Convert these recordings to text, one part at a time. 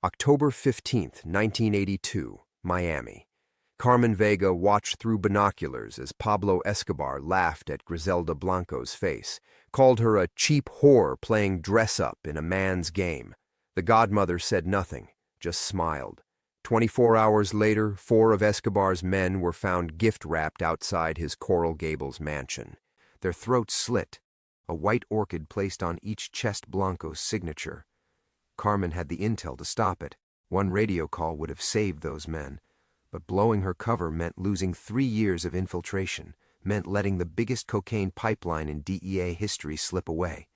October 15th, 1982, Miami. Carmen Vega watched through binoculars as Pablo Escobar laughed at Griselda Blanco's face, called her a cheap whore playing dress-up in a man's game. The godmother said nothing, just smiled. 24 hours later, 4 of Escobar's men were found gift-wrapped outside his Coral Gables mansion. Their throats slit, a white orchid placed on each chest Blanco's signature. Carmen had the intel to stop it. One radio call would have saved those men. But blowing her cover meant losing 3 years of infiltration, meant letting the biggest cocaine pipeline in DEA history slip away.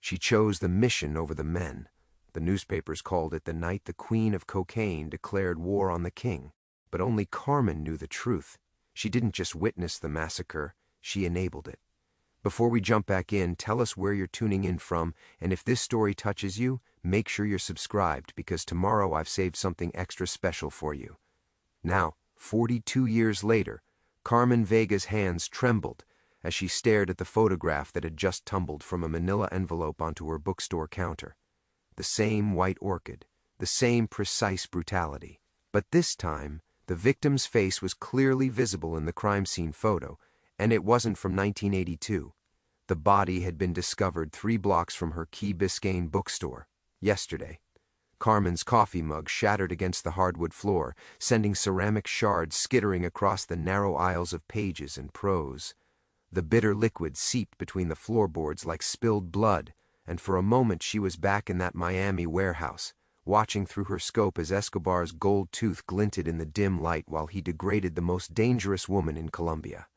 She chose the mission over the men. The newspapers called it the night the Queen of Cocaine declared war on the king. But only Carmen knew the truth. She didn't just witness the massacre, she enabled it. Before we jump back in, tell us where you're tuning in from, and if this story touches you, make sure you're subscribed because tomorrow I've saved something extra special for you. Now, 42 years later, Carmen Vega's hands trembled as she stared at the photograph that had just tumbled from a manila envelope onto her bookstore counter. The same white orchid, the same precise brutality. But this time, the victim's face was clearly visible in the crime scene photo, and it wasn't from 1982. The body had been discovered 3 blocks from her Key Biscayne bookstore, yesterday. Carmen's coffee mug shattered against the hardwood floor, sending ceramic shards skittering across the narrow aisles of pages and prose. The bitter liquid seeped between the floorboards like spilled blood, and for a moment she was back in that Miami warehouse, watching through her scope as Escobar's gold tooth glinted in the dim light while he degraded the most dangerous woman in Colombia.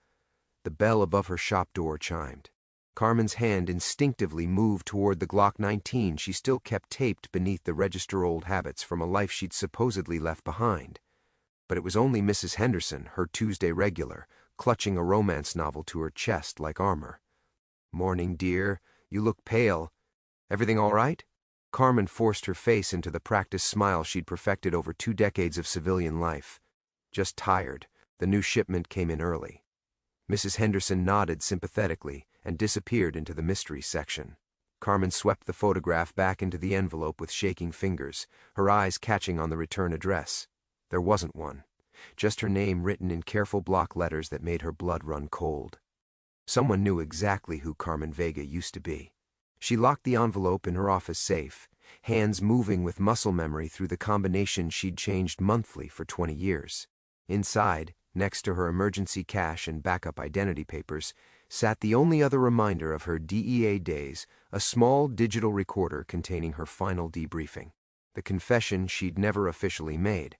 The bell above her shop door chimed. Carmen's hand instinctively moved toward the Glock 19 she still kept taped beneath the register old habits from a life she'd supposedly left behind. But it was only Mrs. Henderson, her Tuesday regular, clutching a romance novel to her chest like armor. "Morning, dear. You look pale. Everything all right?" Carmen forced her face into the practiced smile she'd perfected over 2 decades of civilian life. "Just tired. The new shipment came in early." Mrs. Henderson nodded sympathetically and disappeared into the mystery section. Carmen swept the photograph back into the envelope with shaking fingers, her eyes catching on the return address. There wasn't one, just her name written in careful block letters that made her blood run cold. Someone knew exactly who Carmen Vega used to be. She locked the envelope in her office safe, hands moving with muscle memory through the combination she'd changed monthly for 20 years. Inside, next to her emergency cash and backup identity papers, sat the only other reminder of her DEA days, a small digital recorder containing her final debriefing, the confession she'd never officially made.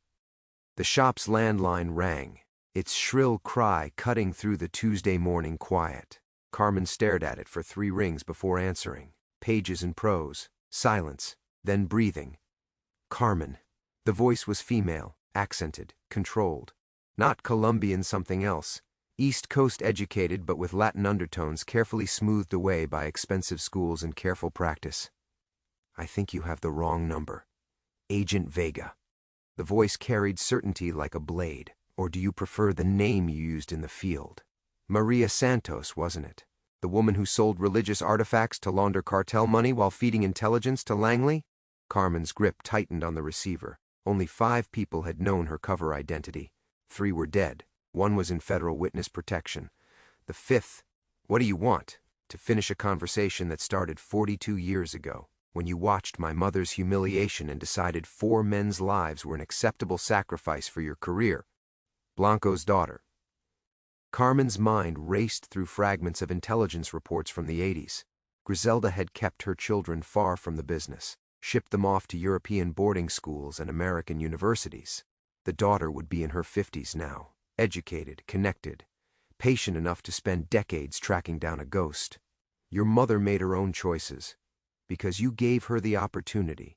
The shop's landline rang, its shrill cry cutting through the Tuesday morning quiet. Carmen stared at it for 3 rings before answering, pages in prose, silence, then breathing. "Carmen." The voice was female, accented, controlled. Not Colombian something else. East Coast educated but with Latin undertones carefully smoothed away by expensive schools and careful practice. "I think you have the wrong number. Agent Vega." The voice carried certainty like a blade. "Or do you prefer the name you used in the field? Maria Santos, wasn't it? The woman who sold religious artifacts to launder cartel money while feeding intelligence to Langley?" Carmen's grip tightened on the receiver. Only 5 people had known her cover identity. 3 were dead. 1 was in federal witness protection. The 5th, "What do you want?" To finish a conversation that started 42 years ago, when you watched my mother's humiliation and decided 4 men's lives were an acceptable sacrifice for your career. Blanco's daughter. Carmen's mind raced through fragments of intelligence reports from the 80s. Griselda had kept her children far from the business, shipped them off to European boarding schools and American universities. The daughter would be in her 50s now, educated, connected, patient enough to spend decades tracking down a ghost. Your mother made her own choices, because you gave her the opportunity.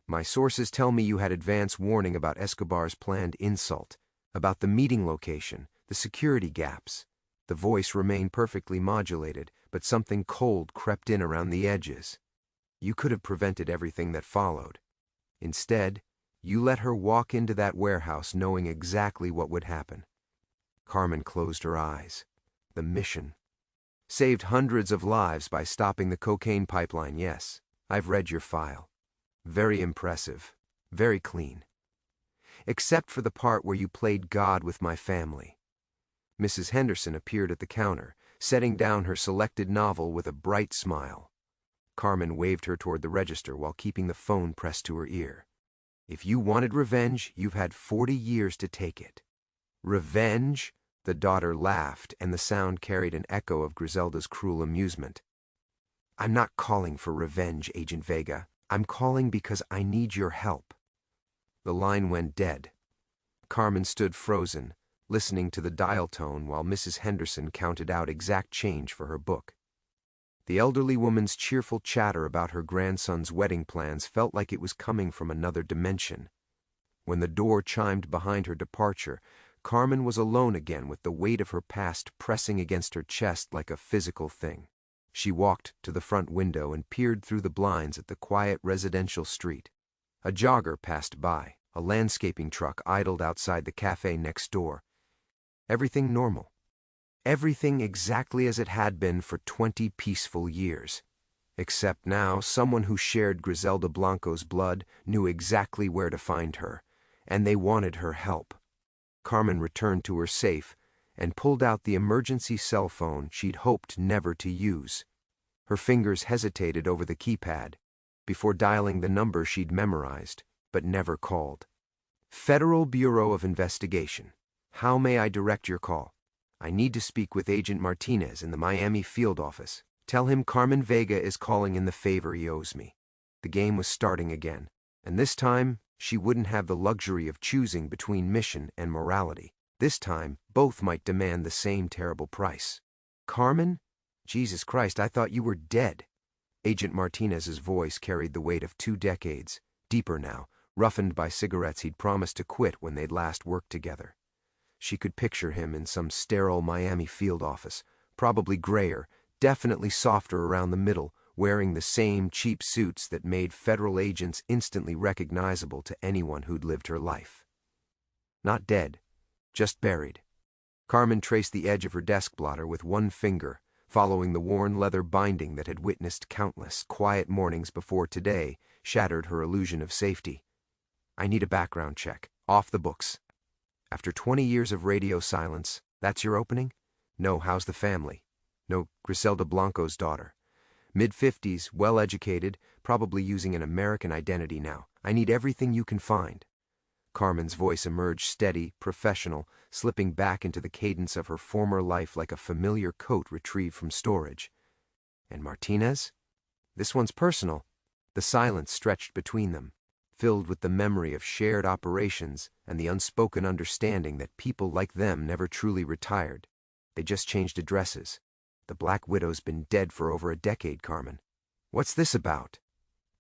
My sources tell me you had advance warning about Escobar's planned insult, about the meeting location, the security gaps. The voice remained perfectly modulated, but something cold crept in around the edges. You could have prevented everything that followed. Instead, you let her walk into that warehouse knowing exactly what would happen. Carmen closed her eyes. The mission. Saved hundreds of lives by stopping the cocaine pipeline, yes. I've read your file. Very impressive. Very clean. Except for the part where you played God with my family. Mrs. Henderson appeared at the counter, setting down her selected novel with a bright smile. Carmen waved her toward the register while keeping the phone pressed to her ear. If you wanted revenge, you've had 40 years to take it. Revenge? The daughter laughed, and the sound carried an echo of Griselda's cruel amusement. I'm not calling for revenge, Agent Vega. I'm calling because I need your help. The line went dead. Carmen stood frozen, listening to the dial tone while Mrs. Henderson counted out exact change for her book. The elderly woman's cheerful chatter about her grandson's wedding plans felt like it was coming from another dimension. When the door chimed behind her departure, Carmen was alone again with the weight of her past pressing against her chest like a physical thing. She walked to the front window and peered through the blinds at the quiet residential street. A jogger passed by. A landscaping truck idled outside the cafe next door. Everything normal. Everything exactly as it had been for 20 peaceful years. Except now, someone who shared Griselda Blanco's blood knew exactly where to find her, and they wanted her help. Carmen returned to her safe and pulled out the emergency cell phone she'd hoped never to use. Her fingers hesitated over the keypad before dialing the number she'd memorized but never called. Federal Bureau of Investigation. How may I direct your call? I need to speak with Agent Martinez in the Miami field office. Tell him Carmen Vega is calling in the favor he owes me. The game was starting again, and this time she wouldn't have the luxury of choosing between mission and morality. This time, both might demand the same terrible price. Carmen? Jesus Christ, I thought you were dead. Agent Martinez's voice carried the weight of 2 decades, deeper now, roughened by cigarettes he'd promised to quit when they'd last worked together. She could picture him in some sterile Miami field office, probably grayer, definitely softer around the middle, wearing the same cheap suits that made federal agents instantly recognizable to anyone who'd lived her life. Not dead, just buried. Carmen traced the edge of her desk blotter with one finger, following the worn leather binding that had witnessed countless quiet mornings before today shattered her illusion of safety. I need a background check, off the books. After 20 years of radio silence, that's your opening? No, how's the family? No, Griselda Blanco's daughter. Mid-50s, well-educated, probably using an American identity now. I need everything you can find. Carmen's voice emerged steady, professional, slipping back into the cadence of her former life like a familiar coat retrieved from storage. And Martinez? This one's personal. The silence stretched between them, filled with the memory of shared operations and the unspoken understanding that people like them never truly retired. They just changed addresses. The Black Widow's been dead for over a decade, Carmen. What's this about?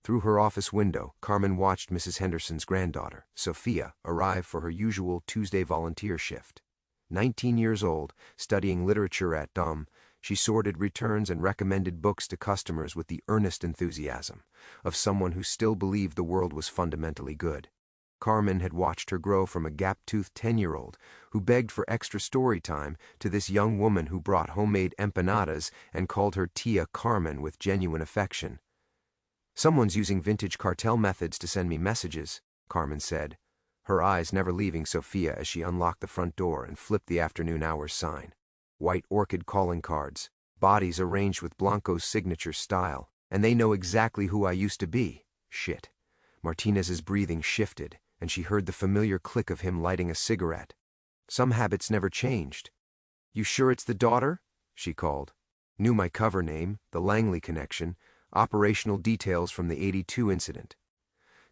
Through her office window, Carmen watched Mrs. Henderson's granddaughter, Sophia, arrive for her usual Tuesday volunteer shift. 19 years old, studying literature at she sorted returns and recommended books to customers with the earnest enthusiasm of someone who still believed the world was fundamentally good. Carmen had watched her grow from a gap-toothed 10-year-old who begged for extra story time to this young woman who brought homemade empanadas and called her Tia Carmen with genuine affection. Someone's using vintage cartel methods to send me messages, Carmen said, her eyes never leaving Sophia as she unlocked the front door and flipped the afternoon hours sign. White orchid calling cards, bodies arranged with Blanco's signature style, and they know exactly who I used to be. Shit. Martinez's breathing shifted, and she heard the familiar click of him lighting a cigarette. Some habits never changed. You sure it's the daughter? She called. Knew my cover name, the Langley connection, operational details from the '82 incident.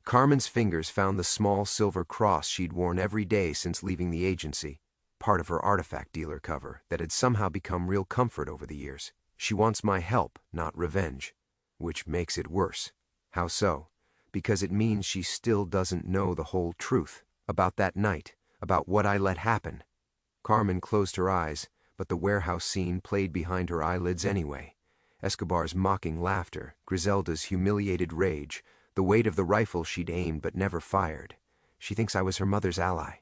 Carmen's fingers found the small silver cross she'd worn every day since leaving the agency, part of her artifact dealer cover that had somehow become real comfort over the years. She wants my help, not revenge. Which makes it worse. How so? Because it means she still doesn't know the whole truth about that night, about what I let happen. Carmen closed her eyes, but the warehouse scene played behind her eyelids anyway. Escobar's mocking laughter, Griselda's humiliated rage, the weight of the rifle she'd aimed but never fired. She thinks I was her mother's ally.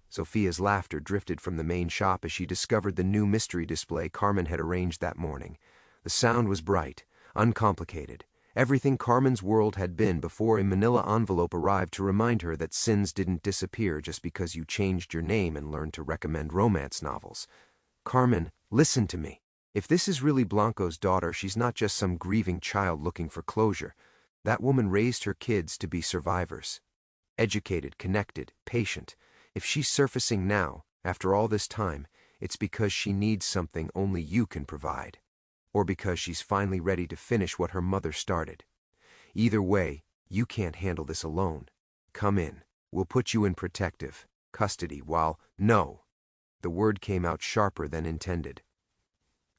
Sophia's laughter drifted from the main shop as she discovered the new mystery display Carmen had arranged that morning. The sound was bright, uncomplicated, Everything Carmen's world had been before a manila envelope arrived to remind her that sins didn't disappear just because you changed your name and learned to recommend romance novels. Carmen, listen to me. If this is really Blanco's daughter, she's not just some grieving child looking for closure. That woman raised her kids to be survivors. Educated, connected, patient. If she's surfacing now, after all this time, it's because she needs something only you can provide. Or because she's finally ready to finish what her mother started. Either way, you can't handle this alone. Come in. We'll put you in protective custody while— No! The word came out sharper than intended.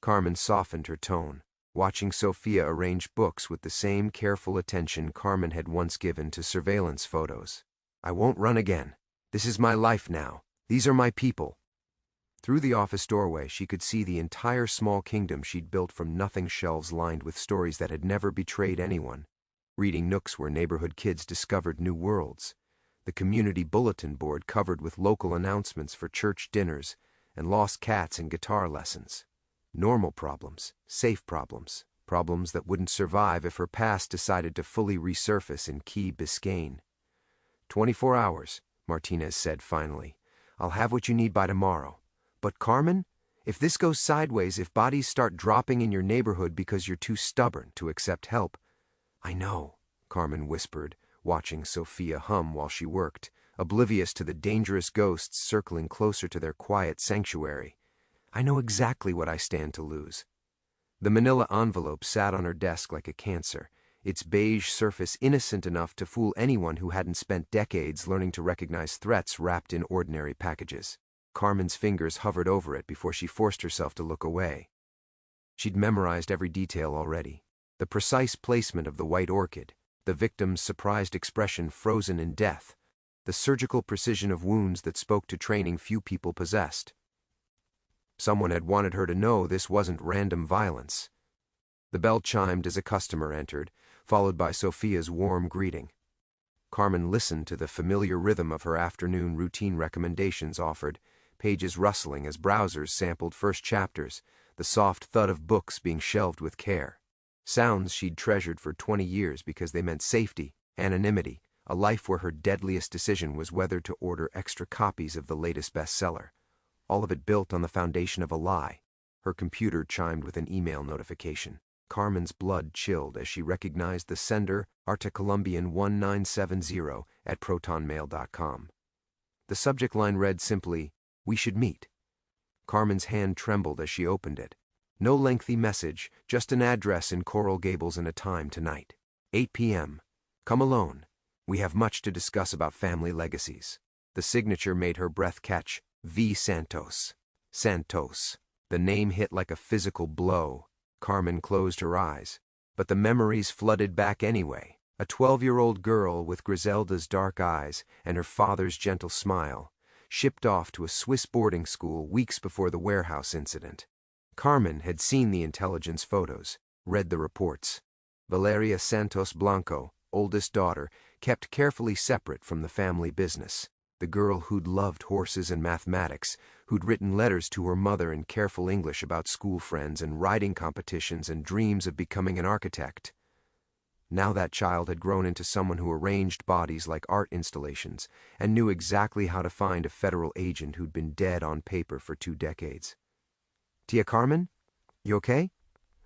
Carmen softened her tone, watching Sophia arrange books with the same careful attention Carmen had once given to surveillance photos. I won't run again. This is my life now. These are my people. Through the office doorway, she could see the entire small kingdom she'd built from nothing, shelves lined with stories that had never betrayed anyone. Reading nooks where neighborhood kids discovered new worlds. The community bulletin board covered with local announcements for church dinners and lost cats and guitar lessons. Normal problems, safe problems, problems that wouldn't survive if her past decided to fully resurface in Key Biscayne. 24 hours, Martinez said finally. I'll have what you need by tomorrow. But Carmen, if this goes sideways, if bodies start dropping in your neighborhood because you're too stubborn to accept help— I know, Carmen whispered, watching Sophia hum while she worked, oblivious to the dangerous ghosts circling closer to their quiet sanctuary. I know exactly what I stand to lose. The manila envelope sat on her desk like a cancer, its beige surface innocent enough to fool anyone who hadn't spent decades learning to recognize threats wrapped in ordinary packages. Carmen's fingers hovered over it before she forced herself to look away. She'd memorized every detail already. The precise placement of the white orchid, the victim's surprised expression frozen in death, the surgical precision of wounds that spoke to training few people possessed. Someone had wanted her to know this wasn't random violence. The bell chimed as a customer entered, followed by Sophia's warm greeting. Carmen listened to the familiar rhythm of her afternoon routine recommendations offered, pages rustling as browsers sampled first chapters, the soft thud of books being shelved with care. Sounds she'd treasured for 20 years because they meant safety, anonymity, a life where her deadliest decision was whether to order extra copies of the latest bestseller. All of it built on the foundation of a lie. Her computer chimed with an email notification. Carmen's blood chilled as she recognized the sender, Artacolombian 1970 at protonmail.com. The subject line read simply, "We should meet." Carmen's hand trembled as she opened it. No lengthy message, just an address in Coral Gables and a time tonight. 8 p.m. Come alone. We have much to discuss about family legacies. The signature made her breath catch. V. Santos. Santos. The name hit like a physical blow. Carmen closed her eyes. But the memories flooded back anyway. A 12-year-old girl with Griselda's dark eyes and her father's gentle smile, shipped off to a Swiss boarding school weeks before the warehouse incident. Carmen had seen the intelligence photos, read the reports. Valeria Santos Blanco, oldest daughter, kept carefully separate from the family business. The girl who'd loved horses and mathematics, who'd written letters to her mother in careful English about school friends and riding competitions and dreams of becoming an architect. Now that child had grown into someone who arranged bodies like art installations and knew exactly how to find a federal agent who'd been dead on paper for 2 decades. Tia Carmen? You okay?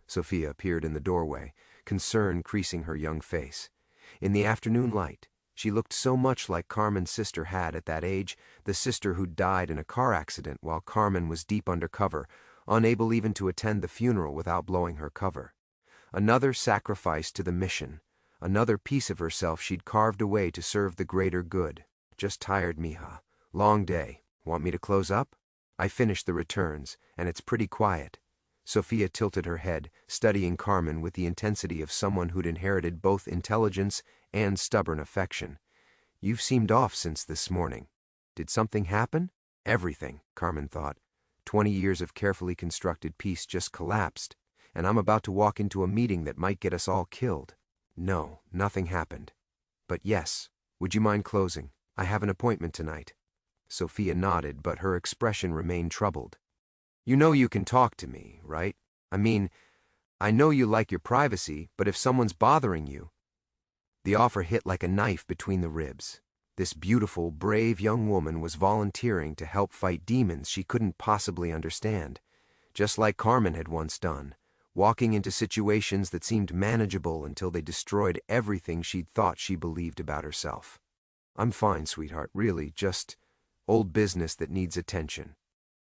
Sophia appeared in the doorway, concern creasing her young face. In the afternoon light, she looked so much like Carmen's sister had at that age, the sister who'd died in a car accident while Carmen was deep undercover, unable even to attend the funeral without blowing her cover. Another sacrifice to the mission, another piece of herself she'd carved away to serve the greater good. Just tired, mija. Long day. Want me to close up? I finished the returns, and it's pretty quiet. Sophia tilted her head, studying Carmen with the intensity of someone who'd inherited both intelligence and stubborn affection. You've seemed off since this morning. Did something happen? Everything, Carmen thought. 20 years of carefully constructed peace just collapsed, and I'm about to walk into a meeting that might get us all killed. No, nothing happened. But yes, would you mind closing? I have an appointment tonight. Sophia nodded, but her expression remained troubled. You know you can talk to me, right? I mean, I know you like your privacy, but if someone's bothering you... The offer hit like a knife between the ribs. This beautiful, brave young woman was volunteering to help fight demons she couldn't possibly understand, just like Carmen had once done, walking into situations that seemed manageable until they destroyed everything she'd thought she believed about herself. I'm fine, sweetheart, really, just old business that needs attention.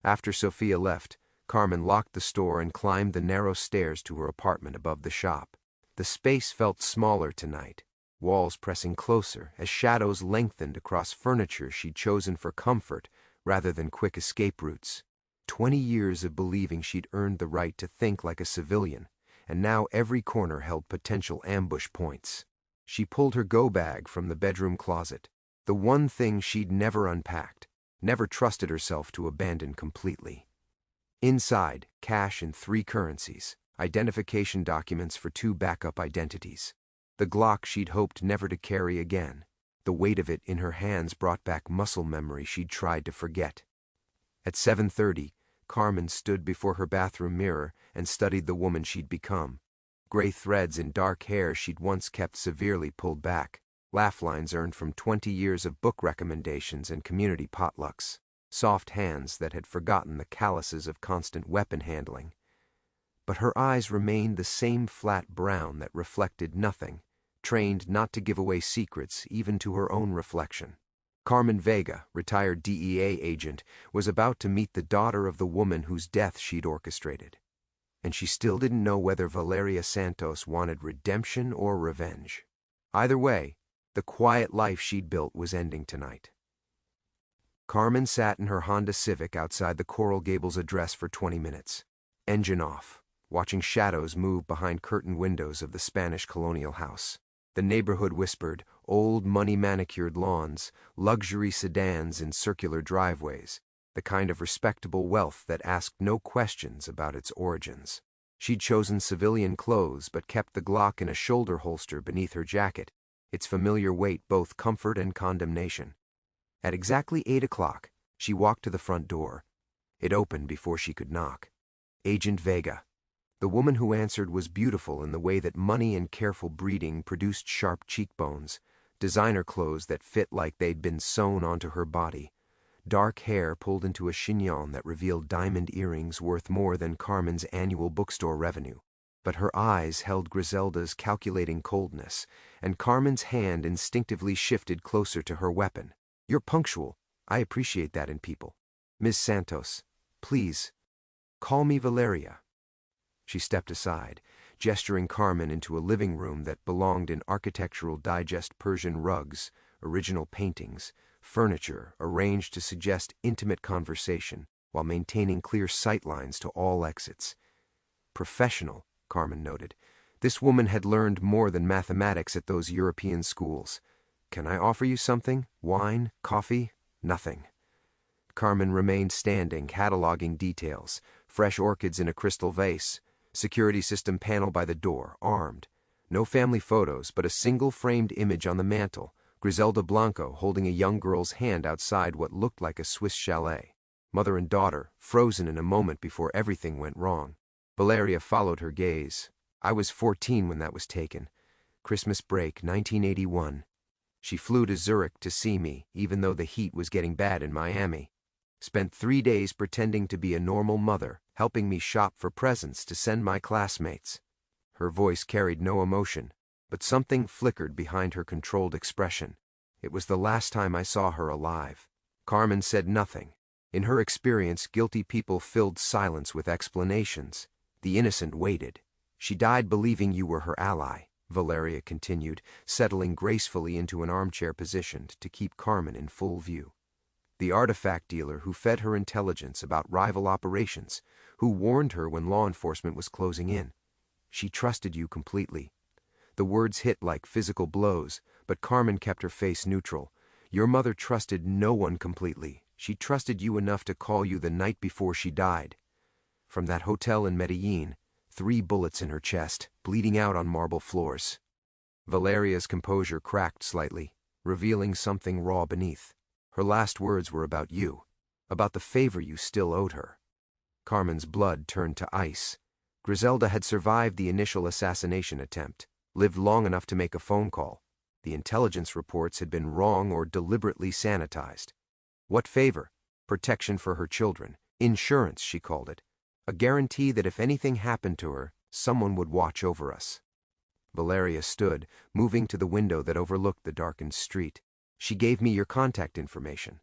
After Sophia left, Carmen locked the store and climbed the narrow stairs to her apartment above the shop. The space felt smaller tonight, walls pressing closer as shadows lengthened across furniture she'd chosen for comfort rather than quick escape routes. 20 years of believing she'd earned the right to think like a civilian, and now every corner held potential ambush points. She pulled her go-bag from the bedroom closet, the one thing she'd never unpacked, never trusted herself to abandon completely. Inside, cash in 3 currencies, identification documents for 2 backup identities. The Glock she'd hoped never to carry again. The weight of it in her hands brought back muscle memory she'd tried to forget. At 7:30, Carmen stood before her bathroom mirror and studied the woman she'd become. Gray threads in dark hair she'd once kept severely pulled back, laugh lines earned from 20 years of book recommendations and community potlucks, soft hands that had forgotten the calluses of constant weapon handling. But her eyes remained the same flat brown that reflected nothing, trained not to give away secrets even to her own reflection. Carmen Vega, retired DEA agent, was about to meet the daughter of the woman whose death she'd orchestrated. And she still didn't know whether Valeria Santos wanted redemption or revenge. Either way, the quiet life she'd built was ending tonight. Carmen sat in her Honda Civic outside the Coral Gables address for 20 minutes, engine off, watching shadows move behind curtained windows of the Spanish colonial house. The neighborhood whispered, old money-manicured lawns, luxury sedans in circular driveways, the kind of respectable wealth that asked no questions about its origins. She'd chosen civilian clothes but kept the Glock in a shoulder holster beneath her jacket, its familiar weight both comfort and condemnation. At exactly 8 o'clock, she walked to the front door. It opened before she could knock. Agent Vega. The woman who answered was beautiful in the way that money and careful breeding produced sharp cheekbones, designer clothes that fit like they'd been sewn onto her body, dark hair pulled into a chignon that revealed diamond earrings worth more than Carmen's annual bookstore revenue. But her eyes held Griselda's calculating coldness, and Carmen's hand instinctively shifted closer to her weapon. You're punctual. I appreciate that in people. Ms. Santos, please, call me Valeria. She stepped aside, gesturing Carmen into a living room that belonged in Architectural Digest Persian rugs, original paintings, furniture arranged to suggest intimate conversation while maintaining clear sightlines to all exits. Professional, Carmen noted. This woman had learned more than mathematics at those European schools. Can I offer you something? Wine? Coffee? Nothing. Carmen remained standing, cataloging details. Fresh orchids in a crystal vase. Security system panel by the door, armed. No family photos, but a single framed image on the mantel, Griselda Blanco holding a young girl's hand outside what looked like a Swiss chalet. Mother and daughter, frozen in a moment before everything went wrong. Valeria followed her gaze. I was 14 when that was taken. Christmas break, 1981. She flew to Zurich to see me, even though the heat was getting bad in Miami. Spent 3 days pretending to be a normal mother, helping me shop for presents to send my classmates. Her voice carried no emotion, but something flickered behind her controlled expression. It was the last time I saw her alive. Carmen said nothing. In her experience, guilty people filled silence with explanations. The innocent waited. She died believing you were her ally, Valeria continued, settling gracefully into an armchair positioned to keep Carmen in full view. The artifact dealer who fed her intelligence about rival operations, who warned her when law enforcement was closing in. She trusted you completely. The words hit like physical blows, but Carmen kept her face neutral. Your mother trusted no one completely. She trusted you enough to call you the night before she died. From that hotel in Medellin, 3 bullets in her chest, bleeding out on marble floors. Valeria's composure cracked slightly, revealing something raw beneath. Her last words were about you, about the favor you still owed her. Carmen's blood turned to ice. Griselda had survived the initial assassination attempt, lived long enough to make a phone call. The intelligence reports had been wrong or deliberately sanitized. What favor? Protection for her children. Insurance, she called it. A guarantee that if anything happened to her, someone would watch over us. Valeria stood, moving to the window that overlooked the darkened street. She gave me your contact information.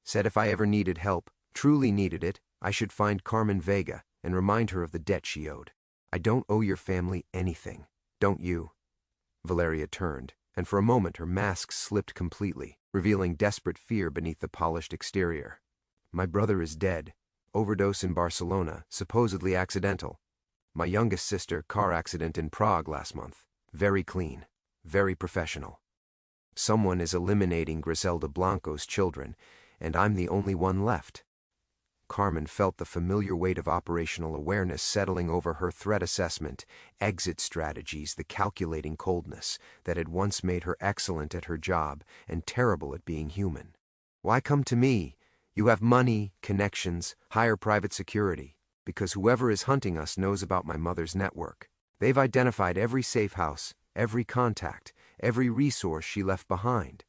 Said if I ever needed help, truly needed it, I should find Carmen Vega and remind her of the debt she owed. I don't owe your family anything. Don't you? Valeria turned, and for a moment her mask slipped completely, revealing desperate fear beneath the polished exterior. My brother is dead. Overdose in Barcelona, supposedly accidental. My youngest sister, car accident in Prague last month. Very clean. Very professional. Someone is eliminating Griselda Blanco's children, and I'm the only one left. Carmen felt the familiar weight of operational awareness settling over her threat assessment, exit strategies, the calculating coldness that had once made her excellent at her job and terrible at being human. Why come to me? You have money, connections, higher private security, because whoever is hunting us knows about my mother's network. They've identified every safe house, every contact, every resource she left behind.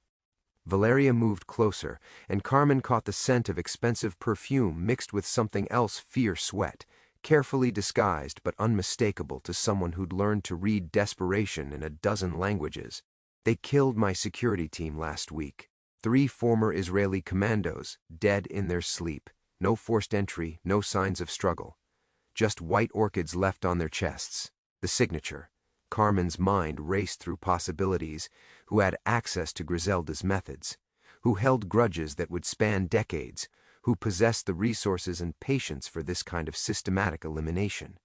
Valeria moved closer, and Carmen caught the scent of expensive perfume mixed with something else, fierce sweat, carefully disguised but unmistakable to someone who'd learned to read desperation in a dozen languages. They killed my security team last week. 3 former Israeli commandos, dead in their sleep. No forced entry, no signs of struggle. Just white orchids left on their chests. The signature. Carmen's mind raced through possibilities, who had access to Griselda's methods, who held grudges that would span decades, who possessed the resources and patience for this kind of systematic elimination.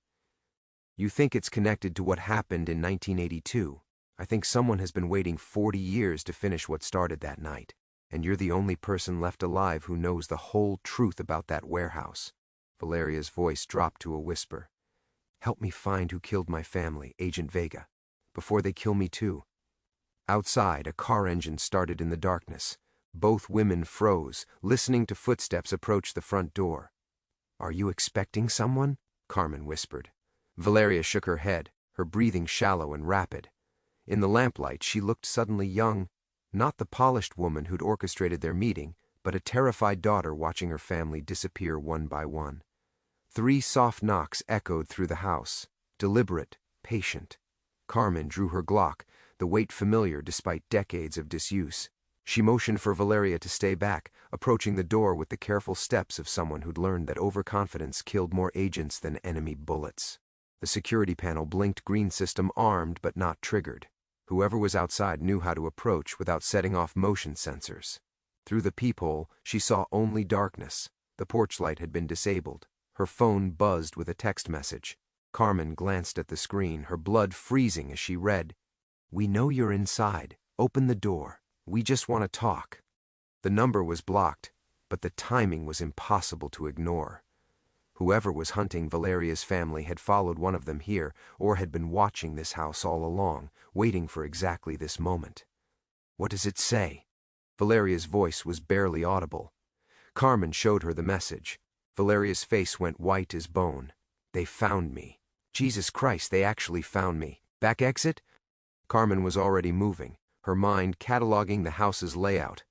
You think it's connected to what happened in 1982. I think someone has been waiting 40 years to finish what started that night, and you're the only person left alive who knows the whole truth about that warehouse. Valeria's voice dropped to a whisper. Help me find who killed my family, Agent Vega, before they kill me too. Outside, a car engine started in the darkness. Both women froze, listening to footsteps approach the front door. Are you expecting someone? Carmen whispered. Valeria shook her head, her breathing shallow and rapid. In the lamplight, she looked suddenly young, not the polished woman who'd orchestrated their meeting, but a terrified daughter watching her family disappear one by one. 3 soft knocks echoed through the house, deliberate, patient. Carmen drew her Glock, the weight familiar despite decades of disuse. She motioned for Valeria to stay back, approaching the door with the careful steps of someone who'd learned that overconfidence killed more agents than enemy bullets. The security panel blinked green, system armed but not triggered. Whoever was outside knew how to approach without setting off motion sensors. Through the peephole, she saw only darkness. The porch light had been disabled. Her phone buzzed with a text message. Carmen glanced at the screen, her blood freezing as she read, "We know you're inside. Open the door. We just want to talk." The number was blocked, but the timing was impossible to ignore. Whoever was hunting Valeria's family had followed one of them here, or had been watching this house all along, waiting for exactly this moment. What does it say? Valeria's voice was barely audible. Carmen showed her the message. Valeria's face went white as bone. They found me. Jesus Christ, they actually found me. Back exit? Carmen was already moving, her mind cataloging the house's layout.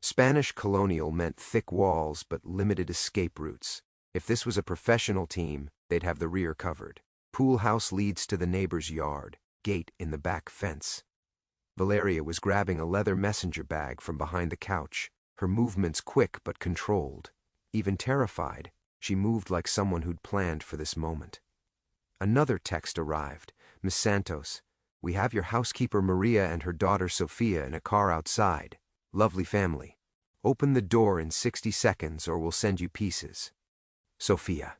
Spanish colonial meant thick walls but limited escape routes. If this was a professional team, they'd have the rear covered. Pool house leads to the neighbor's yard, gate in the back fence. Valeria was grabbing a leather messenger bag from behind the couch, her movements quick but controlled. Even terrified, she moved like someone who'd planned for this moment. Another text arrived. Miss Santos, we have your housekeeper Maria and her daughter Sophia in a car outside. Lovely family. Open the door in 60 seconds or we'll send you pieces. Sophia.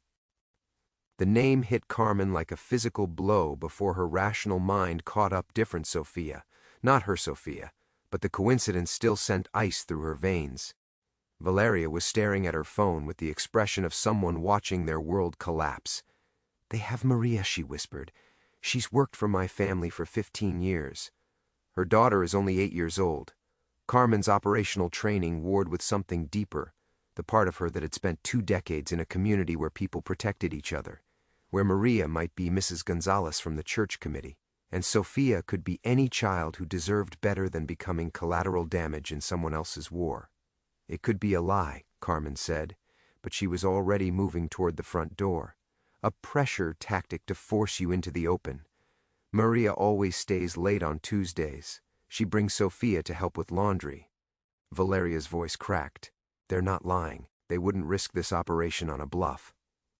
The name hit Carmen like a physical blow before her rational mind caught up. Different Sophia. Not her Sophia, but the coincidence still sent ice through her veins. Valeria was staring at her phone with the expression of someone watching their world collapse. They have Maria, she whispered. She's worked for my family for 15 years. Her daughter is only 8 years old. Carmen's operational training warred with something deeper, the part of her that had spent 2 decades in a community where people protected each other. where Maria might be Mrs. Gonzalez from the church committee, and Sophia could be any child who deserved better than becoming collateral damage in someone else's war. It could be a lie, Carmen said, but she was already moving toward the front door. A pressure tactic to force you into the open. Maria always stays late on Tuesdays. She brings Sophia to help with laundry. Valeria's voice cracked. They're not lying. They wouldn't risk this operation on a bluff.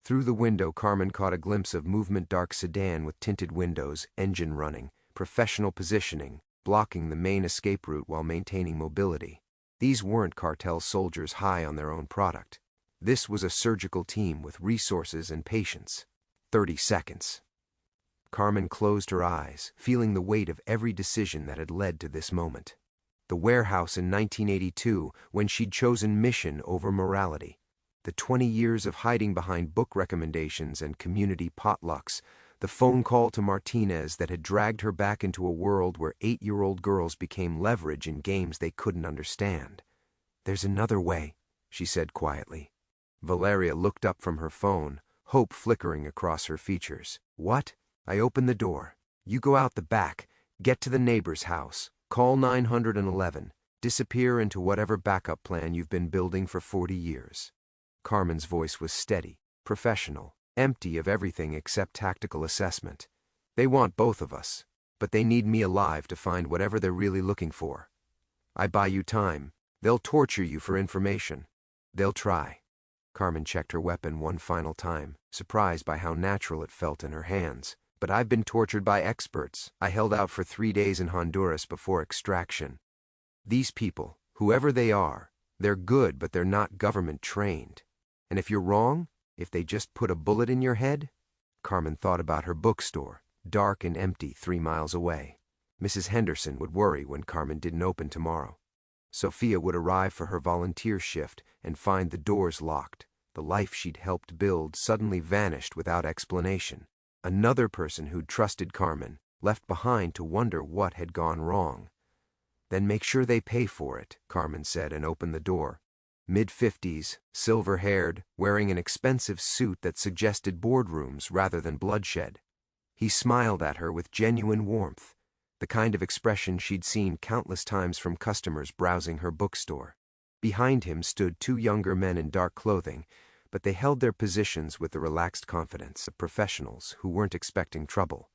Through the window, Carmen caught a glimpse of movement dark sedan with tinted windows, engine running, professional positioning, blocking the main escape route while maintaining mobility. These weren't cartel soldiers high on their own product. This was a surgical team with resources and patience. 30 seconds. Carmen closed her eyes, feeling the weight of every decision that had led to this moment. The warehouse in 1982, when she'd chosen mission over morality. The 20 years of hiding behind book recommendations and community potlucks. The phone call to Martinez that had dragged her back into a world where 8-year-old girls became leverage in games they couldn't understand. There's another way, she said quietly. Valeria looked up from her phone, hope flickering across her features. What? I opened the door. You go out the back, get to the neighbor's house, call 911, disappear into whatever backup plan you've been building for 40 years. Carmen's voice was steady, professional, empty of everything except tactical assessment. They want both of us, but they need me alive to find whatever they're really looking for. I buy you time. They'll torture you for information. They'll try. Carmen checked her weapon one final time, surprised by how natural it felt in her hands. But I've been tortured by experts. I held out for 3 days in Honduras before extraction. These people, whoever they are, they're good, but they're not government trained. And if you're wrong, if they just put a bullet in your head? Carmen thought about her bookstore, dark and empty 3 miles away. Mrs. Henderson would worry when Carmen didn't open tomorrow. Sophia would arrive for her volunteer shift and find the doors locked. The life she'd helped build suddenly vanished without explanation. Another person who'd trusted Carmen, left behind to wonder what had gone wrong. Then make sure they pay for it, Carmen said and opened the door. Mid-50s, silver-haired, wearing an expensive suit that suggested boardrooms rather than bloodshed. He smiled at her with genuine warmth, the kind of expression she'd seen countless times from customers browsing her bookstore. Behind him stood 2 younger men in dark clothing, but they held their positions with the relaxed confidence of professionals who weren't expecting trouble.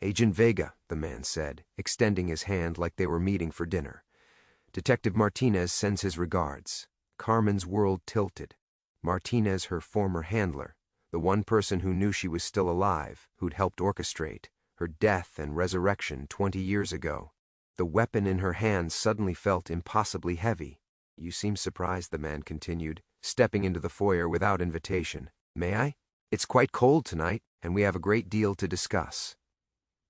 Agent Vega, the man said, extending his hand like they were meeting for dinner. Detective Martinez sends his regards. Carmen's world tilted. Martinez, her former handler, the one person who knew she was still alive, who'd helped orchestrate her death and resurrection 20 years ago. The weapon in her hands suddenly felt impossibly heavy. You seem surprised, the man continued, stepping into the foyer without invitation. May I? It's quite cold tonight, and we have a great deal to discuss.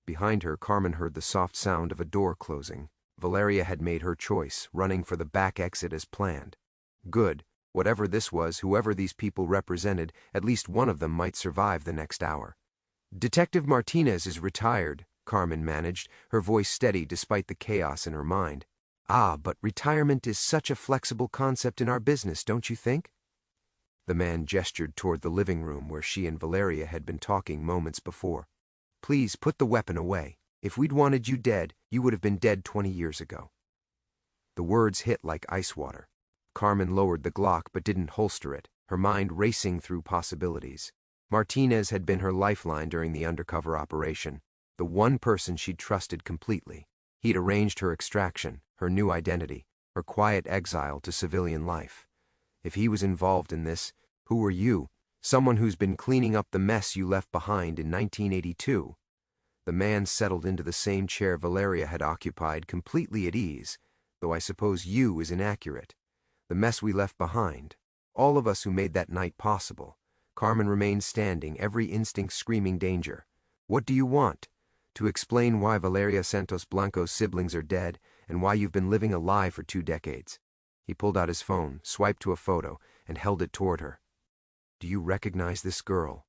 Behind her, Carmen heard the soft sound of a door closing. Valeria had made her choice, running for the back exit as planned. Good. Whatever this was, whoever these people represented, at least one of them might survive the next hour. Detective Martinez is retired, Carmen managed, her voice steady despite the chaos in her mind. Ah, but retirement is such a flexible concept in our business, don't you think? The man gestured toward the living room where she and Valeria had been talking moments before. Please put the weapon away. If we'd wanted you dead, you would have been dead 20 years ago. The words hit like ice water. Carmen lowered the Glock but didn't holster it, her mind racing through possibilities. Martinez had been her lifeline during the undercover operation, the one person she'd trusted completely. He'd arranged her extraction, her new identity, her quiet exile to civilian life. If he was involved in this, who were you? Someone who's been cleaning up the mess you left behind in 1982. The man settled into the same chair Valeria had occupied, completely at ease, though I suppose you is inaccurate. The mess we left behind, all of us who made that night possible. Carmen remained standing, every instinct screaming danger. What do you want? To explain why Valeria Santos Blanco's siblings are dead and why you've been living a lie for 2 decades. He pulled out his phone, swiped to a photo, and held it toward her. Do you recognize this girl?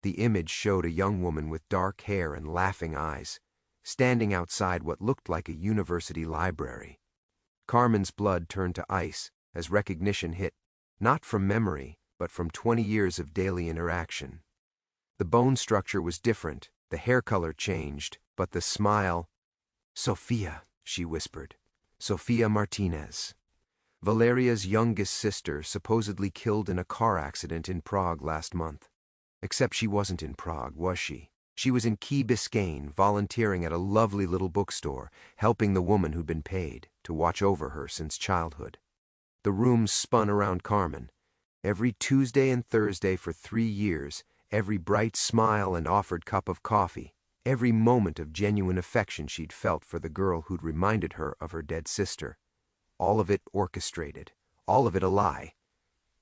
The image showed a young woman with dark hair and laughing eyes, standing outside what looked like a university library. Carmen's blood turned to ice as recognition hit, not from memory, but from 20 years of daily interaction. The bone structure was different, the hair color changed, but the smile— "Sofia," she whispered. "Sofia Martinez. Valeria's youngest sister, supposedly killed in a car accident in Prague last month. Except she wasn't in Prague, was she? She was in Key Biscayne, volunteering at a lovely little bookstore, helping the woman who'd been paid to watch over her since childhood." The room spun around Carmen. Every Tuesday and Thursday for 3 years, every bright smile and offered cup of coffee, every moment of genuine affection she'd felt for the girl who'd reminded her of her dead sister. All of it orchestrated, all of it a lie.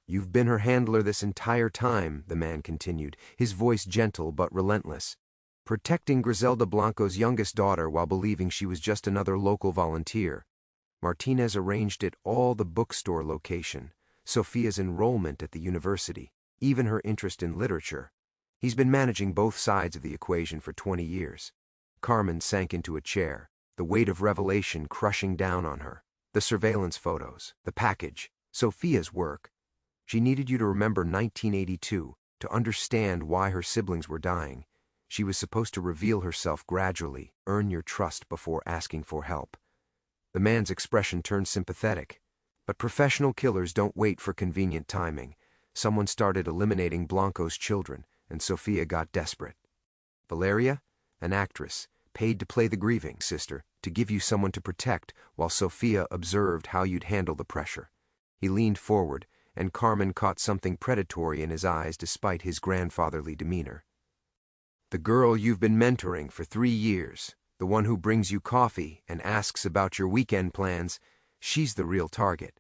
"You've been her handler this entire time," the man continued, his voice gentle but relentless. "Protecting Griselda Blanco's youngest daughter while believing she was just another local volunteer. Martinez arranged it all: the bookstore location, Sofia's enrollment at the university, even her interest in literature. He's been managing both sides of the equation for 20 years. Carmen sank into a chair, the weight of revelation crushing down on her. The surveillance photos, the package, Sofia's work. She needed you to remember 1982, to understand why her siblings were dying. She was supposed to reveal herself gradually, earn your trust before asking for help." The man's expression turned sympathetic. But professional killers don't wait for convenient timing. Someone started eliminating Blanco's children, and Sofia got desperate. "Valeria? An actress, paid to play the grieving sister, to give you someone to protect, while Sofia observed how you'd handle the pressure." He leaned forward, and Carmen caught something predatory in his eyes despite his grandfatherly demeanor. "The girl you've been mentoring for 3 years, the one who brings you coffee and asks about your weekend plans, she's the real target.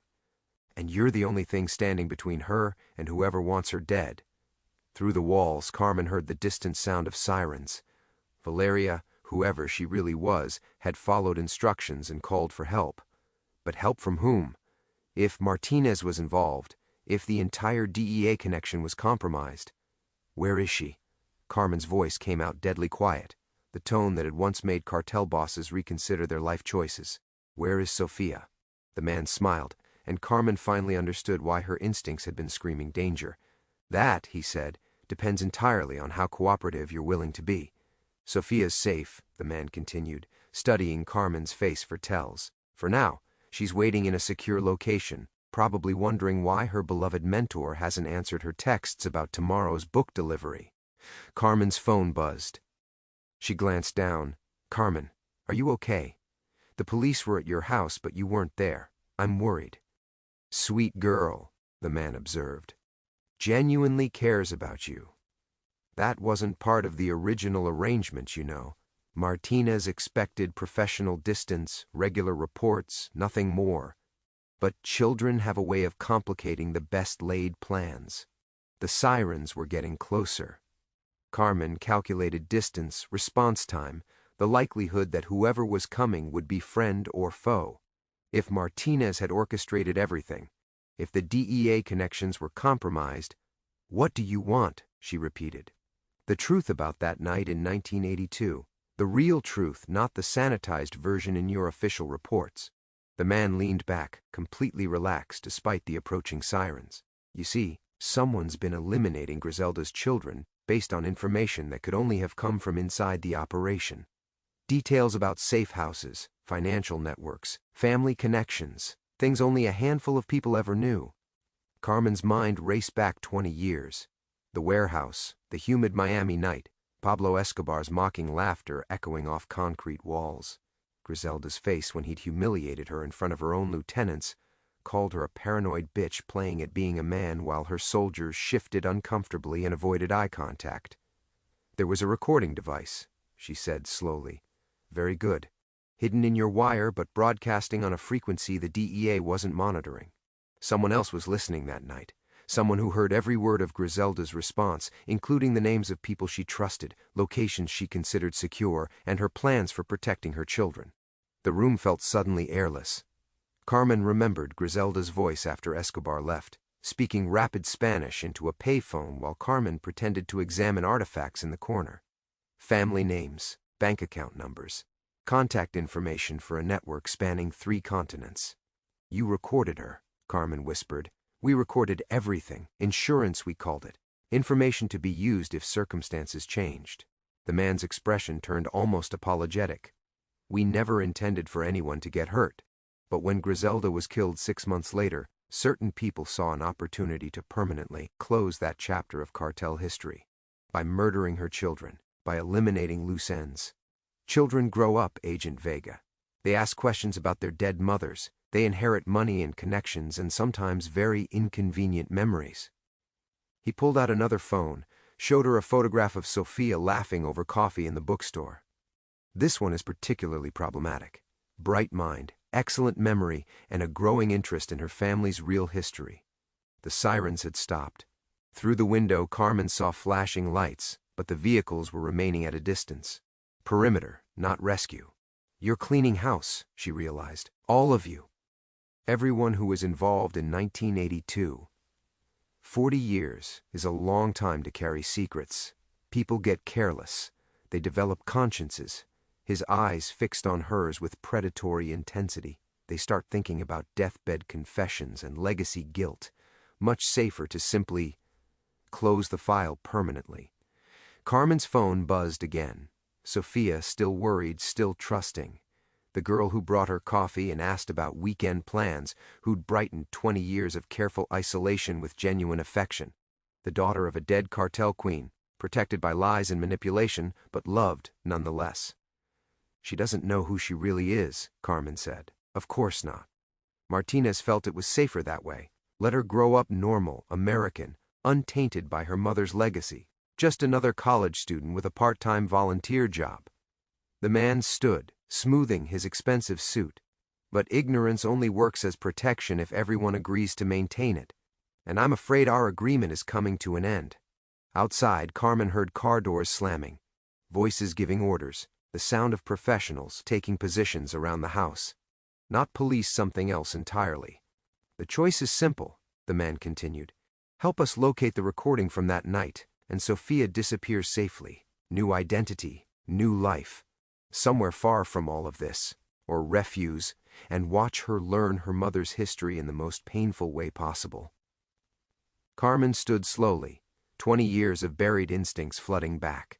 And you're the only thing standing between her and whoever wants her dead." Through the walls, Carmen heard the distant sound of sirens. Valeria, whoever she really was, had followed instructions and called for help. But help from whom? If Martinez was involved, if the entire DEA connection was compromised. "Where is she?" Carmen's voice came out deadly quiet, the tone that had once made cartel bosses reconsider their life choices. "Where is Sofia?" The man smiled, and Carmen finally understood why her instincts had been screaming danger. "That," he said, "depends entirely on how cooperative you're willing to be. Sofia's safe," the man continued, studying Carmen's face for tells. "For now, she's waiting in a secure location, probably wondering why her beloved mentor hasn't answered her texts about tomorrow's book delivery." Carmen's phone buzzed. She glanced down. "Carmen, are you okay? The police were at your house, but you weren't there. I'm worried." "Sweet girl," the man observed. "Genuinely cares about you. That wasn't part of the original arrangement, you know. Martinez expected professional distance, regular reports, nothing more. But children have a way of complicating the best-laid plans." The sirens were getting closer. Carmen calculated distance, response time, the likelihood that whoever was coming would be friend or foe. If Martinez had orchestrated everything, if the DEA connections were compromised— "What do you want?" she repeated. The truth about that night in 1982. The real truth, not the sanitized version in your official reports. The man leaned back, completely relaxed despite the approaching sirens. "You see, someone's been eliminating Griselda's children based on information that could only have come from inside the operation. Details about safe houses, financial networks, family connections, things only a handful of people ever knew." Carmen's mind raced back 20 years. The warehouse, the humid Miami night, Pablo Escobar's mocking laughter echoing off concrete walls. Griselda's face when he'd humiliated her in front of her own lieutenants, called her a paranoid bitch playing at being a man while her soldiers shifted uncomfortably and avoided eye contact. "There was a recording device," she said slowly. "Very good. Hidden in your wire but broadcasting on a frequency the DEA wasn't monitoring. Someone else was listening that night. Someone who heard every word of Griselda's response, including the names of people she trusted, locations she considered secure, and her plans for protecting her children." The room felt suddenly airless. Carmen remembered Griselda's voice after Escobar left, speaking rapid Spanish into a payphone while Carmen pretended to examine artifacts in the corner. Family names, bank account numbers, contact information for a network spanning 3 continents. "You recorded her," Carmen whispered. "We recorded everything. Insurance, we called it. Information to be used if circumstances changed. The man's expression turned almost apologetic. We never intended for anyone to get hurt. But when Griselda was killed 6 months later, certain people saw an opportunity to permanently close that chapter of cartel history. By murdering her children, by eliminating loose ends. Children grow up, Agent Vega. They ask questions about their dead mothers. They inherit money and connections and sometimes very inconvenient memories. He pulled out another phone, showed her a photograph of Sophia laughing over coffee in the bookstore. This one is particularly problematic. Bright mind, excellent memory, and a growing interest in her family's real history. The sirens had stopped. Through the window, Carmen saw flashing lights, but the vehicles were remaining at a distance. Perimeter, not rescue. You're cleaning house, she realized. All of you. Everyone who was involved in 1982. 40 years is a long time to carry secrets. People get careless. They develop consciences. His eyes fixed on hers with predatory intensity. They start thinking about deathbed confessions and legacy guilt. Much safer to simply close the file permanently. Carmen's phone buzzed again. Sophia, still worried, still trusting. The girl who brought her coffee and asked about weekend plans, who'd brightened 20 years of careful isolation with genuine affection. The daughter of a dead cartel queen, protected by lies and manipulation, but loved nonetheless. She doesn't know who she really is, Carmen said. Of course not. Martinez felt it was safer that way. Let her grow up normal, American, untainted by her mother's legacy. Just another college student with a part-time volunteer job. The man stood, smoothing his expensive suit. But ignorance only works as protection if everyone agrees to maintain it. And I'm afraid our agreement is coming to an end. Outside, Carmen heard car doors slamming, voices giving orders, the sound of professionals taking positions around the house. Not police, something else entirely. The choice is simple, the man continued. Help us locate the recording from that night, and Sophia disappears safely. New identity, new life. Somewhere far from all of this, or refuse, and watch her learn her mother's history in the most painful way possible. Carmen stood slowly, 20 years of buried instincts flooding back,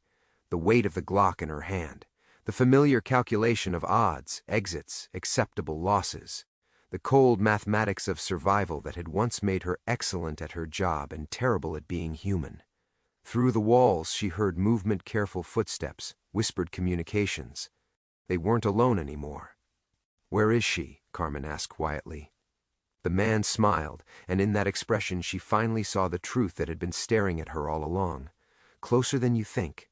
the weight of the Glock in her hand, the familiar calculation of odds, exits, acceptable losses, the cold mathematics of survival that had once made her excellent at her job and terrible at being human. Through the walls she heard movement, careful footsteps, whispered communications. They weren't alone anymore. Where is she? Carmen asked quietly. The man smiled, and in that expression she finally saw the truth that had been staring at her all along. Closer than you think.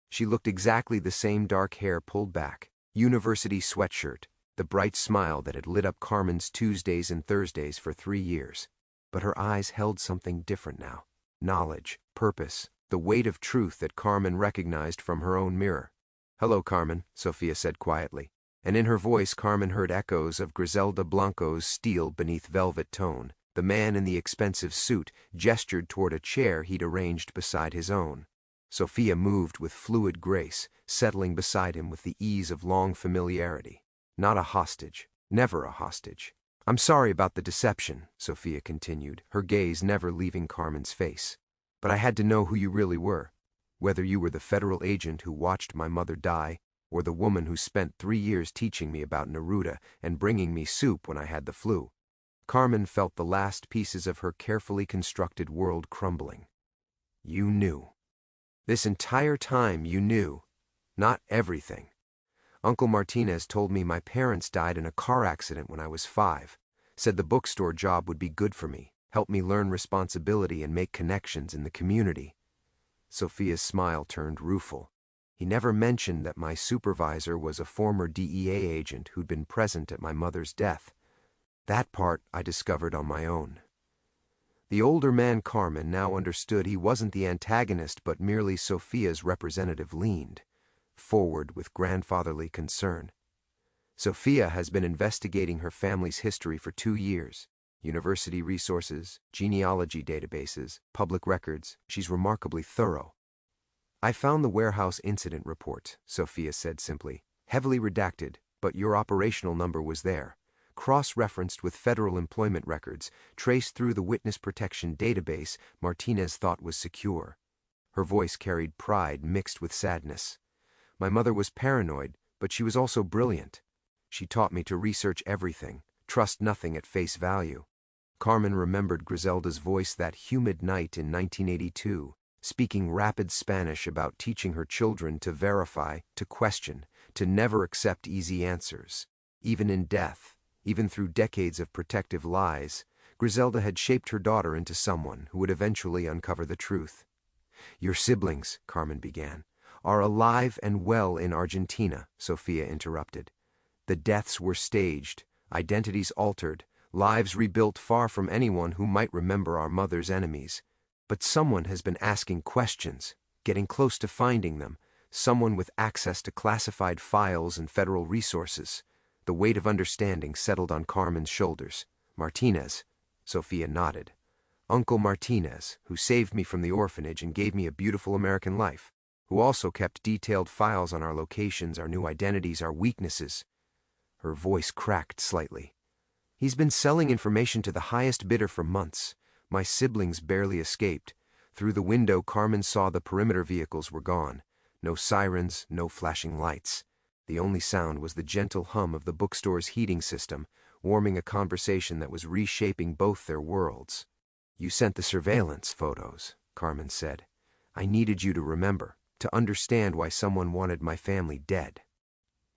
She looked exactly the same, dark hair pulled back, university sweatshirt, the bright smile that had lit up Carmen's Tuesdays and Thursdays for 3 years. But her eyes held something different now. Knowledge, purpose, the weight of truth that Carmen recognized from her own mirror. Hello, Carmen, Sophia said quietly, and in her voice Carmen heard echoes of Griselda Blanco's steel beneath velvet tone. The man in the expensive suit gestured toward a chair he'd arranged beside his own. Sophia moved with fluid grace, settling beside him with the ease of long familiarity. Not a hostage, never a hostage. I'm sorry about the deception, Sophia continued, her gaze never leaving Carmen's face. But I had to know who you really were, whether you were the federal agent who watched my mother die, or the woman who spent 3 years teaching me about Neruda and bringing me soup when I had the flu. Carmen felt the last pieces of her carefully constructed world crumbling. You knew. This entire time you knew. Not everything. Uncle Martinez told me my parents died in a car accident when I was 5. Said the bookstore job would be good for me, help me learn responsibility and make connections in the community. Sophia's smile turned rueful. He never mentioned that my supervisor was a former DEA agent who'd been present at my mother's death. That part I discovered on my own. The older man, Carmen, now understood he wasn't the antagonist but merely Sophia's representative, leaned forward with grandfatherly concern. Sophia has been investigating her family's history for 2 years. University resources, genealogy databases, public records. She's remarkably thorough. I found the warehouse incident report, Sophia said simply. Heavily redacted, but your operational number was there. cross-referenced with federal employment records, traced through the witness protection database Martinez thought was secure. Her voice carried pride mixed with sadness. My mother was paranoid, but she was also brilliant. She taught me to research everything, trust nothing at face value. Carmen remembered Griselda's voice that humid night in 1982, speaking rapid Spanish about teaching her children to verify, to question, to never accept easy answers. Even in death, even through decades of protective lies, Griselda had shaped her daughter into someone who would eventually uncover the truth. "Your siblings," Carmen began, "are alive and well in Argentina," Sophia interrupted. "The deaths were staged, identities altered, lives rebuilt far from anyone who might remember our mother's enemies. But someone has been asking questions, getting close to finding them, someone with access to classified files and federal resources." The weight of understanding settled on Carmen's shoulders. "Martinez," Sophia nodded. "Uncle Martinez, who saved me from the orphanage and gave me a beautiful American life, who also kept detailed files on our locations, our new identities, our weaknesses." Her voice cracked slightly. "He's been selling information to the highest bidder for months. My siblings barely escaped. Through the window, Carmen saw the perimeter vehicles were gone. No sirens, no flashing lights. The only sound was the gentle hum of the bookstore's heating system, warming a conversation that was reshaping both their worlds. "You sent the surveillance photos," Carmen said. "I needed you to remember, to understand why someone wanted my family dead."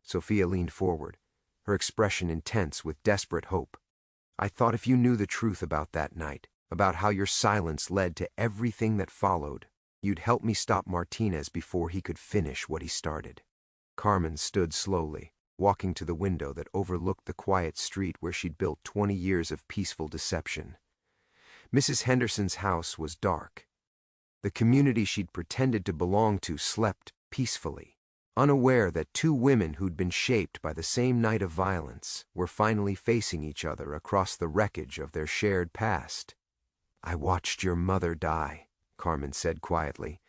Sophia leaned forward, her expression intense with desperate hope. "I thought if you knew the truth about that night, about how your silence led to everything that followed, you'd help me stop Martinez before he could finish what he started." Carmen stood slowly, walking to the window that overlooked the quiet street where she'd built 20 years of peaceful deception. Mrs. Henderson's house was dark. The community she'd pretended to belong to slept peacefully, unaware that two women who'd been shaped by the same night of violence were finally facing each other across the wreckage of their shared past. "I watched your mother die," Carmen said quietly.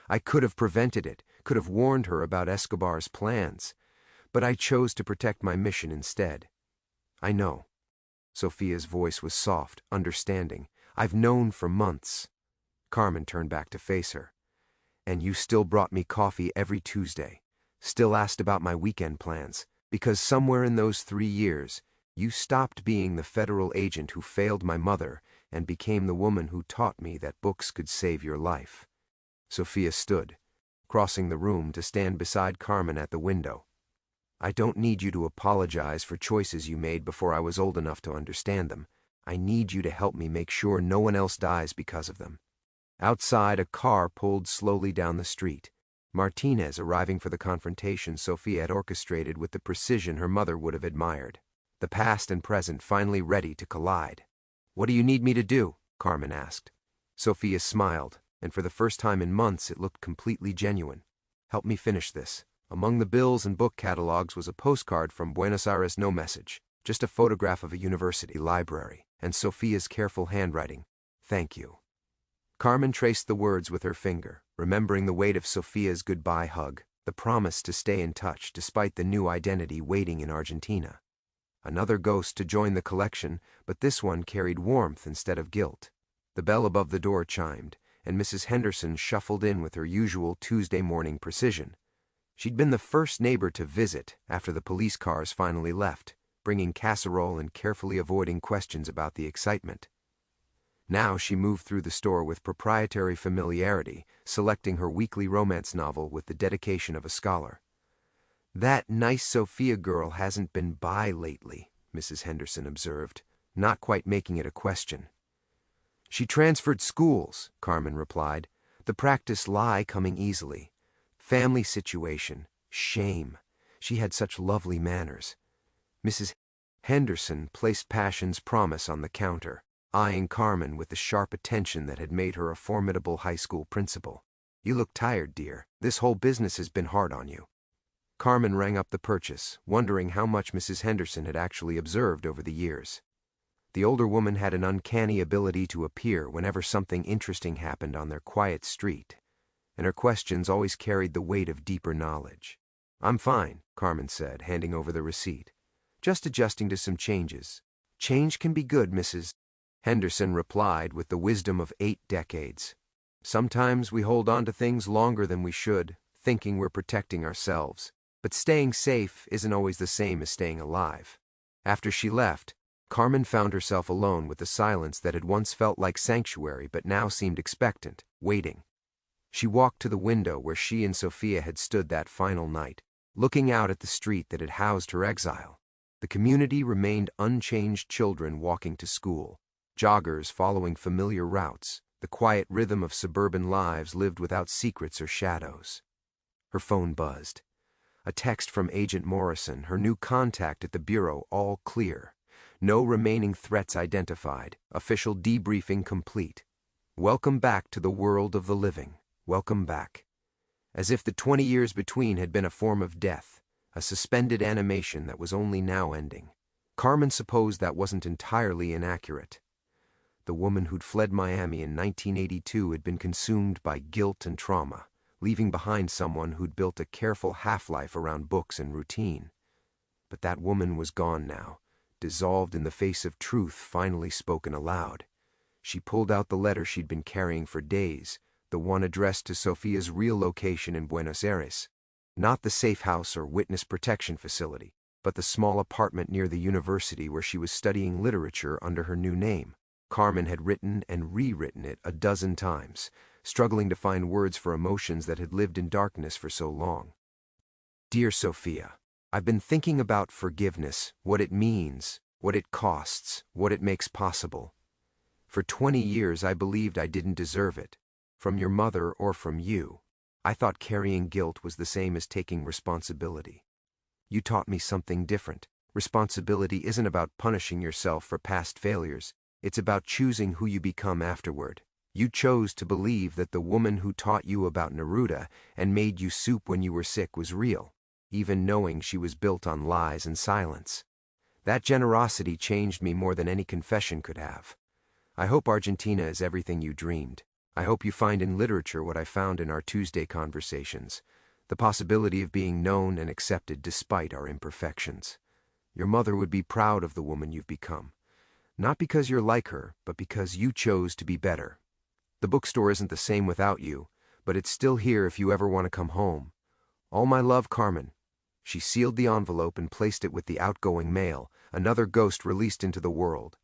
"I could have prevented it, could have warned her about Escobar's plans, but I chose to protect my mission instead." "I know." Sophia's voice was soft, understanding. "I've known for months." Carmen turned back to face her. "And you still brought me coffee every Tuesday, still asked about my weekend plans, because somewhere in those 3 years, you stopped being the federal agent who failed my mother and became the woman who taught me that books could save your life." Sophia stood, crossing the room to stand beside Carmen at the window. "I don't need you to apologize for choices you made before I was old enough to understand them. I need you to help me make sure no one else dies because of them." Outside, a car pulled slowly down the street. Martinez arriving for the confrontation Sophia had orchestrated with the precision her mother would have admired. The past and present finally ready to collide. "What do you need me to do?" Carmen asked. Sophia smiled, and for the first time in months it looked completely genuine. "Help me finish this." Among the bills and book catalogs was a postcard from Buenos Aires, no message, just a photograph of a university library, and Sophia's careful handwriting. "Thank you." Carmen traced the words with her finger, remembering the weight of Sophia's goodbye hug, the promise to stay in touch despite the new identity waiting in Argentina. Another ghost to join the collection, but this one carried warmth instead of guilt. The bell above the door chimed, and Mrs. Henderson shuffled in with her usual Tuesday morning precision. She'd been the first neighbor to visit after the police cars finally left, bringing casserole and carefully avoiding questions about the excitement. Now she moved through the store with proprietary familiarity, selecting her weekly romance novel with the dedication of a scholar. "That nice Sophia girl hasn't been by lately," Mrs. Henderson observed, not quite making it a question. "She transferred schools," Carmen replied, "the practice lie coming easily. Family situation, shame. She had such lovely manners." Mrs. Henderson placed Passion's Promise on the counter, eyeing Carmen with the sharp attention that had made her a formidable high school principal. "You look tired, dear. This whole business has been hard on you." Carmen rang up the purchase, wondering how much Mrs. Henderson had actually observed over the years. The older woman had an uncanny ability to appear whenever something interesting happened on their quiet street, and her questions always carried the weight of deeper knowledge. "I'm fine," Carmen said, handing over the receipt. Just adjusting to some changes. Change can be good, Mrs. Henderson replied with the wisdom of 8 decades. Sometimes we hold on to things longer than we should, thinking we're protecting ourselves. But staying safe isn't always the same as staying alive. After she left, Carmen found herself alone with the silence that had once felt like sanctuary but now seemed expectant, waiting. She walked to the window where she and Sophia had stood that final night, looking out at the street that had housed her exile. The community remained unchanged, children walking to school, joggers following familiar routes. The quiet rhythm of suburban lives lived without secrets or shadows. Her phone buzzed. A text from Agent Morrison, her new contact at the Bureau, all clear. No remaining threats identified. Official debriefing complete. Welcome back to the world of the living. Welcome back. As if the 20 years between had been a form of death, a suspended animation that was only now ending. Carmen supposed that wasn't entirely inaccurate. The woman who'd fled Miami in 1982 had been consumed by guilt and trauma, leaving behind someone who'd built a careful half-life around books and routine. But that woman was gone now, dissolved in the face of truth finally spoken aloud. She pulled out the letter she'd been carrying for days, the one addressed to Sophia's real location in Buenos Aires. Not the safe house or witness protection facility, but the small apartment near the university where she was studying literature under her new name. Carmen had written and rewritten it a dozen times, struggling to find words for emotions that had lived in darkness for so long. Dear Sophia, I've been thinking about forgiveness, what it means, what it costs, what it makes possible. For 20 years I believed I didn't deserve it, from your mother or from you. I thought carrying guilt was the same as taking responsibility. You taught me something different. Responsibility isn't about punishing yourself for past failures. It's about choosing who you become afterward. You chose to believe that the woman who taught you about Neruda and made you soup when you were sick was real, even knowing she was built on lies and silence. That generosity changed me more than any confession could have. I hope Argentina is everything you dreamed. I hope you find in literature what I found in our Tuesday conversations, the possibility of being known and accepted despite our imperfections. Your mother would be proud of the woman you've become. Not because you're like her, but because you chose to be better. The bookstore isn't the same without you, but it's still here if you ever want to come home. All my love, Carmen. She sealed the envelope and placed it with the outgoing mail, another ghost released into the world.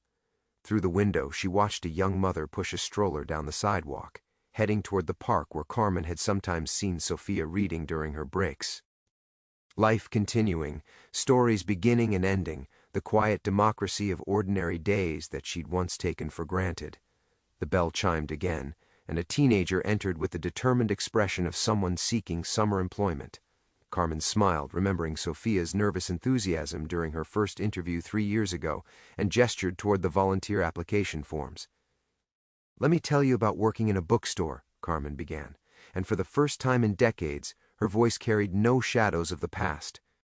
Through the window, she watched a young mother push a stroller down the sidewalk, heading toward the park where Carmen had sometimes seen Sophia reading during her breaks. Life continuing, stories beginning and ending, the quiet democracy of ordinary days that she'd once taken for granted. The bell chimed again, and a teenager entered with the determined expression of someone seeking summer employment. Carmen smiled, remembering Sophia's nervous enthusiasm during her first interview 3 years ago, and gestured toward the volunteer application forms. Let me tell you about working in a bookstore, Carmen began, and for the first time in decades, her voice carried no shadows of the past.